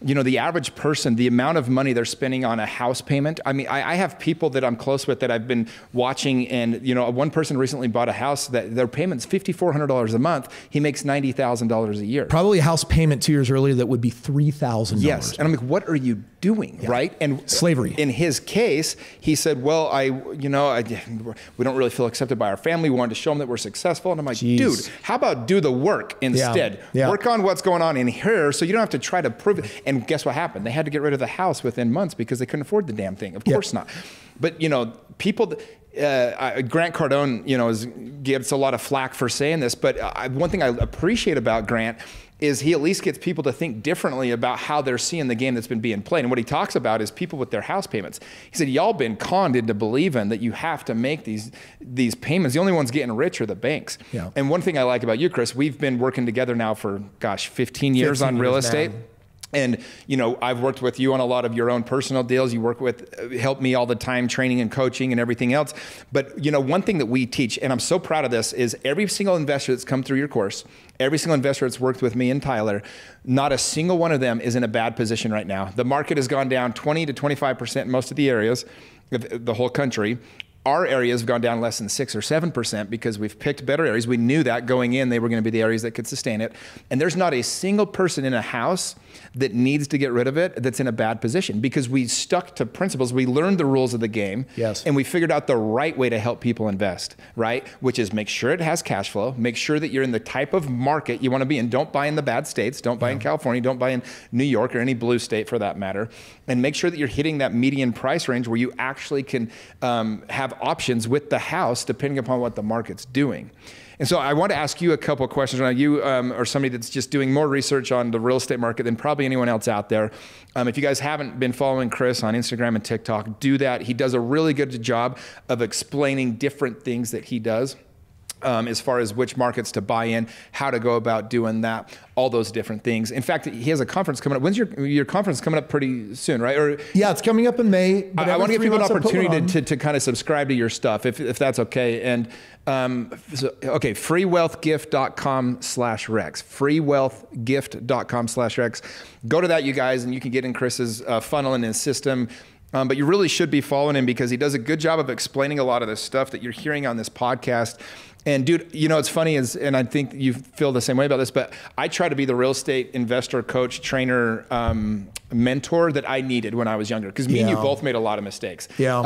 A: you know, the average person, the amount of money they're spending on a house payment. I mean, I have people that I'm close with that I've been watching, and, you know, one person recently bought a house that their payment's $5,400 a month. He makes $90,000 a year.
B: Probably a house payment 2 years earlier that would be $3,000.
A: Yes. And I'm like, what are you doing? Yeah. Right? And
B: slavery.
A: In his case, he said, well, we don't really feel accepted by our family. We wanted to show them that we're successful. And I'm like, dude, how about do the work instead? Yeah. Work on what's going on in here so you don't have to try to prove it. And guess what happened? They had to get rid of the house within months because they couldn't afford the damn thing. Of course not. But, you know, people, Grant Cardone, you know, gets a lot of flack for saying this, but one thing I appreciate about Grant is he at least gets people to think differently about how they're seeing the game that's been being played. And what he talks about is people with their house payments. He said, y'all been conned into believing that you have to make these payments. The only ones getting rich are the banks. Yeah. And one thing I like about you, Kris, we've been working together now for, 15 years on real estate. Man. And, you know, I've worked with you on a lot of your own personal deals. You help me all the time, training and coaching and everything else. But, you know, one thing that we teach, and I'm so proud of this, is every single investor that's come through your course, every single investor that's worked with me and Tyler, not a single one of them is in a bad position right now. The market has gone down 20 to 25% in most of the areas, the whole country. Our areas have gone down less than 6 or 7% because we've picked better areas. We knew that going in, they were going to be the areas that could sustain it. And there's not a single person in a house that needs to get rid of it that's in a bad position, because we stuck to principles. We learned the rules of the game.
B: Yes.
A: And we figured out the right way to help people invest, right? Which is make sure it has cash flow, make sure that you're in the type of market you want to be in. Don't buy in the bad states. Don't buy in California. Don't buy in New York or any blue state for that matter. And make sure that you're hitting that median price range where you actually can have options with the house depending upon what the market's doing. And so I want to ask you a couple of questions. Now, you are somebody that's just doing more research on the real estate market than probably anyone else out there. If you guys haven't been following Kris on Instagram and TikTok, do that. He does a really good job of explaining different things that he does. As far as which markets to buy in, how to go about doing that, all those different things. In fact, he has a conference coming up. When's your conference coming up? Pretty soon, right? Or
B: yeah, it's coming up in May.
A: But I want to give people an opportunity to kind of subscribe to your stuff, if that's okay. And okay, freewealthgift.com/Rex. freewealthgift.com/Rex. Go to that, you guys, and you can get in Kris's funnel and his system. But you really should be following him because he does a good job of explaining a lot of this stuff that you're hearing on this podcast. And dude, you know, it's funny and I think you feel the same way about this, but I try to be the real estate investor, coach, trainer, mentor that I needed when I was younger. Because me and you both made a lot of mistakes.
B: Yeah.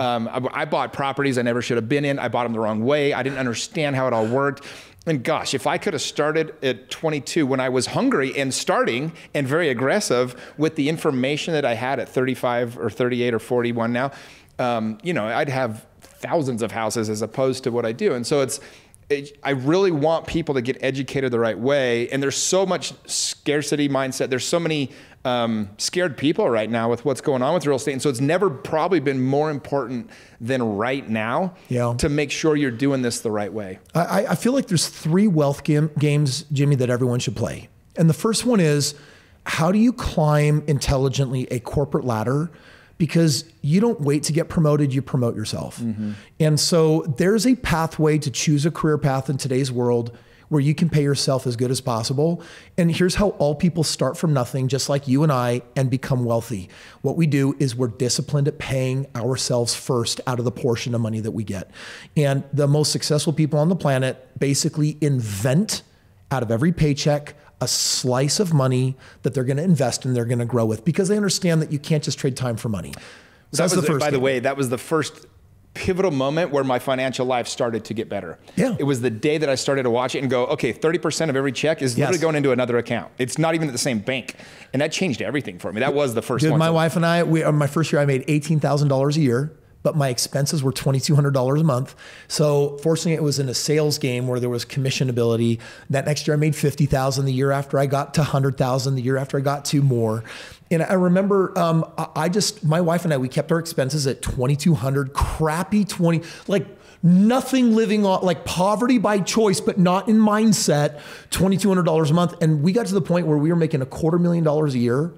A: I bought properties I never should have been in. I bought them the wrong way. I didn't understand how it all worked. And gosh, if I could have started at 22 when I was hungry and starting and very aggressive with the information that I had at 35 or 38 or 41 now, you know, I'd have thousands of houses as opposed to what I do. And so I really want people to get educated the right way. And there's so much scarcity mindset. There's so many scared people right now with what's going on with real estate. And so it's never probably been more important than right now to make sure you're doing this the right way.
B: I feel like there's 3 wealth games, Jimmy, that everyone should play. And the first one is, how do you climb intelligently a corporate ladder? Because you don't wait to get promoted, you promote yourself. Mm-hmm. And so there's a pathway to choose a career path in today's world where you can pay yourself as good as possible. And here's how all people start from nothing, just like you and I, and become wealthy. What we do is we're disciplined at paying ourselves first out of the portion of money that we get. And the most successful people on the planet basically invent out of every paycheck a slice of money that they're going to invest and they're going to grow with, because they understand that you can't just trade time for money.
A: So that's the first. By the way, that was the first pivotal moment where my financial life started to get better. Yeah. It was the day that I started to watch it and go, okay, 30% of every check is literally going into another account. It's not even at the same bank. And that changed everything for me. That was the first one.
B: My wife and I, my first year I made $18,000 a year. But my expenses were $2,200 a month. So fortunately, it was in a sales game where there was commission ability. That next year I made $50,000. The year after I got to $100,000. The year after I got to more. And I remember, my wife and I, we kept our expenses at $2,200, crappy like nothing living on, like poverty by choice, but not in mindset, $2,200 a month. And we got to the point where we were making $250,000 a year,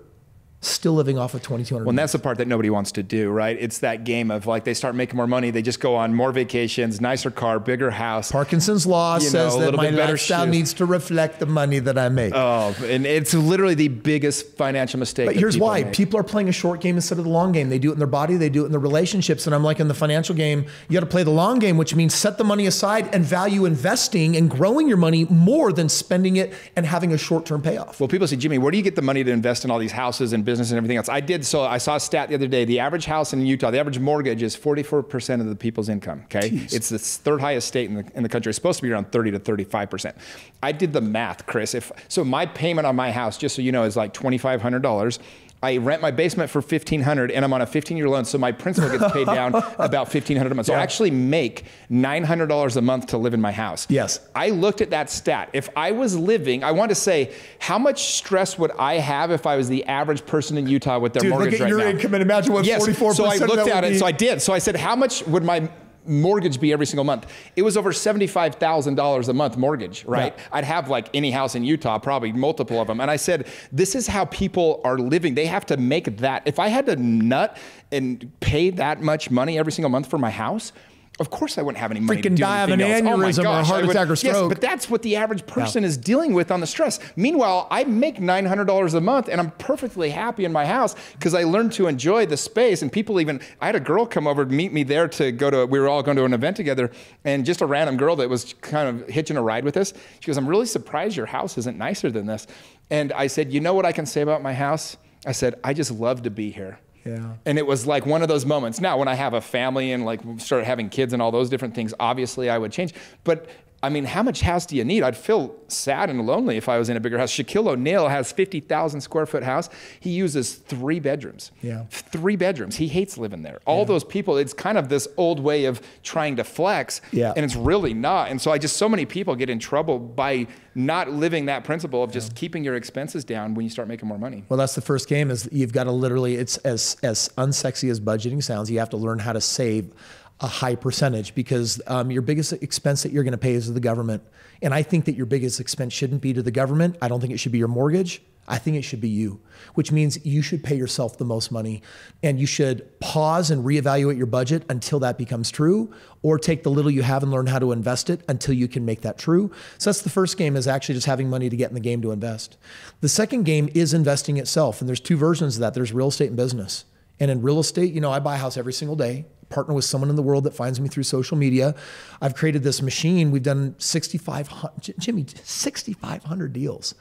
B: still living off of $2,200.
A: Well, and that's the part that nobody wants to do, right? It's that game of like, they start making more money. They just go on more vacations, nicer car, bigger house.
B: Parkinson's law says that my lifestyle needs to reflect the money that I make.
A: Oh, and it's literally the biggest financial mistake.
B: But here's why. People are playing a short game instead of the long game. They do it in their body. They do it in their relationships. And I'm like, in the financial game, you got to play the long game, which means set the money aside and value investing and growing your money more than spending it and having a short-term payoff.
A: Well, people say, Jimmy, where do you get the money to invest in all these houses and business and everything else? I saw a stat the other day. The average house in Utah, the average mortgage is 44% of the people's income. Okay, Jeez. It's the third highest state in the country. It's supposed to be around 30 to 35%. I did the math, Kris. So my payment on my house, just so you know, is like $2,500. I rent my basement for $1,500 and I'm on a 15-year loan. So my principal gets paid down about $1,500 a month. So I actually make $900 a month to live in my house.
B: Yes.
A: I looked at that stat. If I was living, I want to say, how much stress would I have if I was the average person in Utah with their mortgage right now?
B: Look at your income and imagine what 44%
A: So I looked at it. So I did. So I said, how much would my mortgage be every single month? It was over $75,000 a month mortgage, right? Yeah. I'd have like any house in Utah, probably multiple of them. And I said, this is how people are living. They have to make that. If I had to nut and pay that much money every single month for my house, Of course I wouldn't have any money
B: freaking
A: to do
B: die of an
A: anything else.
B: aneurysm or a heart attack or stroke.
A: Yes, but that's what the average person is dealing with on the stress. Meanwhile, I make $900 a month and I'm perfectly happy in my house because I learned to enjoy the space. And people even, I had a girl come over to meet me there to go to, we were all going to an event together, and just a random girl that was kind of hitching a ride with us. She goes, I'm really surprised your house isn't nicer than this. And I said, you know what I can say about my house? I said, I just love to be here.
B: Yeah.
A: And it was like one of those moments. Now, when I have a family and like start having kids and all those different things, obviously I would change. But I mean, how much house do you need? I'd feel sad and lonely if I was in a bigger house. Shaquille O'Neal has 50,000 square foot house. He uses 3 bedrooms.
B: Yeah.
A: 3 bedrooms. He hates living there. All those people, it's kind of this old way of trying to flex, and it's really not. And so so many people get in trouble by not living that principle of just keeping your expenses down when you start making more money.
B: Well, that's the first game, is you've got to literally, it's as unsexy as budgeting sounds, you have to learn how to save a high percentage, because your biggest expense that you're going to pay is to the government. And I think that your biggest expense shouldn't be to the government. I don't think it should be your mortgage. I think it should be you, which means you should pay yourself the most money, and you should pause and reevaluate your budget until that becomes true, or take the little you have and learn how to invest it until you can make that true. So that's the first game, is actually just having money to get in the game to invest. The second game is investing itself. And there's 2 versions of that. There's real estate and business. And in real estate, you know, I buy a house every single day, partner with someone in the world that finds me through social media. I've created this machine. We've done 6,500 deals,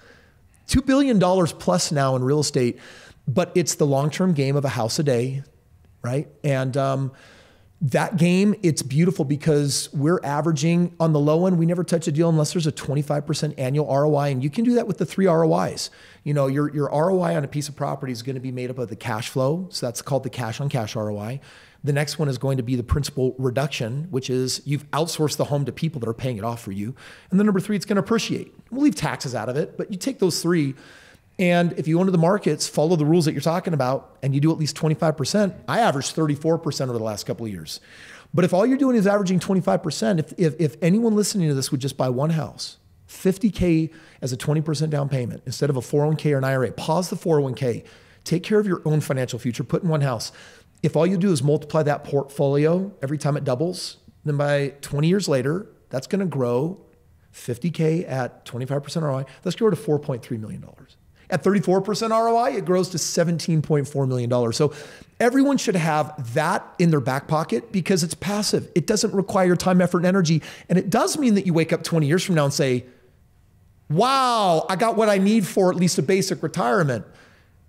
B: $2 billion plus now in real estate, but it's the long-term game of a house a day, right? And that game, it's beautiful because we're averaging on the low end. We never touch a deal unless there's a 25% annual ROI. And you can do that with the 3 ROIs. You know, your ROI on a piece of property is going to be made up of the cash flow. So that's called the cash on cash ROI. The next one is going to be the principal reduction, which is you've outsourced the home to people that are paying it off for you. And then number 3, it's going to appreciate. We'll leave taxes out of it, but you take those 3. And if you go into the markets, follow the rules that you're talking about, and you do at least 25%, I averaged 34% over the last couple of years. But if all you're doing is averaging 25%, if anyone listening to this would just buy one house, $50K as a 20% down payment instead of a 401k or an IRA, pause the 401k, take care of your own financial future, put in one house. If all you do is multiply that portfolio every time it doubles, then by 20 years later, that's going to grow 50K at 25% ROI. Let's grow to $4.3 million. At 34% ROI, it grows to $17.4 million. So everyone should have that in their back pocket because it's passive. It doesn't require your time, effort, and energy. And it does mean that you wake up 20 years from now and say, wow, I got what I need for at least a basic retirement.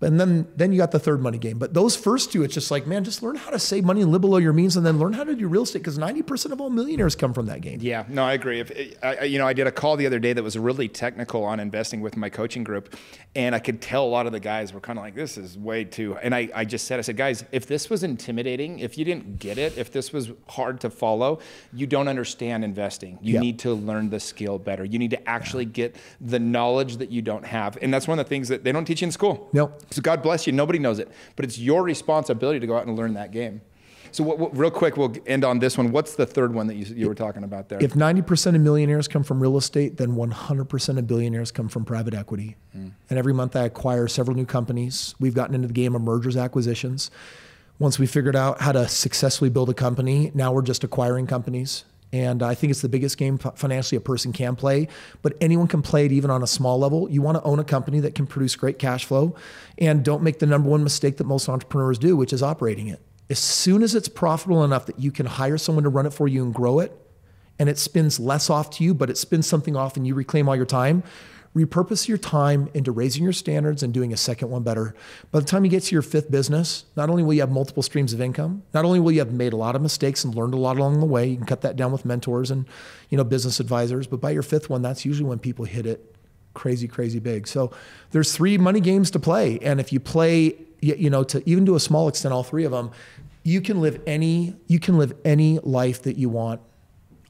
B: And then you got the third money game. But those first 2, it's just like, man, just learn how to save money and live below your means, and then learn how to do real estate, because 90% of all millionaires come from that game.
A: Yeah, no, I agree. I did a call the other day that was really technical on investing with my coaching group, and I could tell a lot of the guys were kind of like, this is way too, and I said, guys, if this was intimidating, if you didn't get it, if this was hard to follow, you don't understand investing. You need to learn the skill better. You need to actually get the knowledge that you don't have. And that's one of the things that they don't teach you in school.
B: Nope.
A: So God bless you, nobody knows it, but it's your responsibility to go out and learn that game. So real quick, we'll end on this one. What's the third one that you were talking about there?
B: If 90% of millionaires come from real estate, then 100% of billionaires come from private equity. And every month I acquire several new companies. We've gotten into the game of mergers, acquisitions. Once we figured out how to successfully build a company, now we're just acquiring companies. And I think it's the biggest game financially a person can play, but anyone can play it even on a small level. You want to own a company that can produce great cash flow, and don't make the number one mistake that most entrepreneurs do, which is operating it. As soon as it's profitable enough that you can hire someone to run it for you and grow it, and it spins less off to you, but it spins something off and you reclaim all your time, repurpose your time into raising your standards and doing a second one better. By the time you get to your 5th business, not only will you have multiple streams of income, not only will you have made a lot of mistakes and learned a lot along the way, you can cut that down with mentors and business advisors, but by your 5th one, that's usually when people hit it crazy, crazy big. So there's 3 money games to play. And if you play, to even to a small extent, all 3 of them, you can live any life that you want.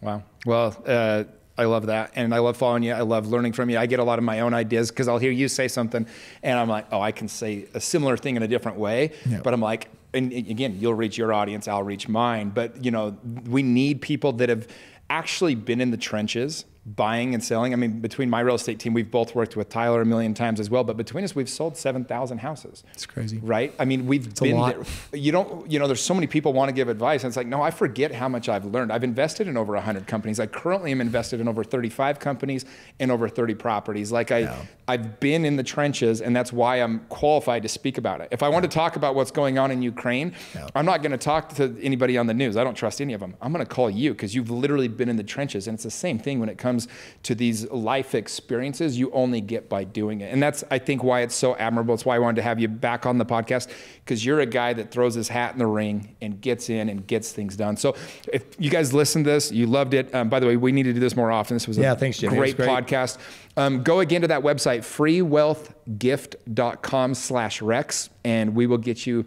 A: Wow. Well, I love that. And I love following you. I love learning from you. I get a lot of my own ideas because I'll hear you say something and I'm like, oh, I can say a similar thing in a different way. Yeah. But I'm like, and again, you'll reach your audience, I'll reach mine. But we need people that have actually been in the trenches buying and selling. I mean, between my real estate team, we've both worked with Tyler a million times as well, but between us, we've sold 7,000 houses.
B: It's crazy.
A: Right? I mean, we've been there. There's so many people want to give advice, and it's like, no, I forget how much I've learned. I've invested in over 100 companies. I currently am invested in over 35 companies and over 30 properties. Like I've been in the trenches, and that's why I'm qualified to speak about it. If I want to talk about what's going on in Ukraine, I'm not going to talk to anybody on the news. I don't trust any of them. I'm going to call you because you've literally been in the trenches, and it's the same thing when it comes to these life experiences you only get by doing it. And that's, I think, why it's so admirable. It's why I wanted to have you back on the podcast, because you're a guy that throws his hat in the ring and gets in and gets things done. So if you guys listened to this, you loved it. By the way, we need to do this more often. This was a
B: thanks, Jimmy.
A: Great podcast. Go again to that website, freewealthgift.com/Rex, and we will get you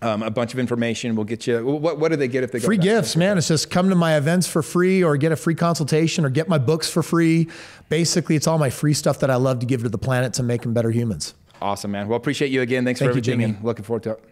A: a bunch of information. We'll get you, what do they get if they go?
B: Free gifts, man. It's just come to my events for free, or get a free consultation, or get my books for free. Basically, it's all my free stuff that I love to give to the planet to make them better humans.
A: Awesome, man. Well, appreciate you again. Thanks for everything, and looking forward to it.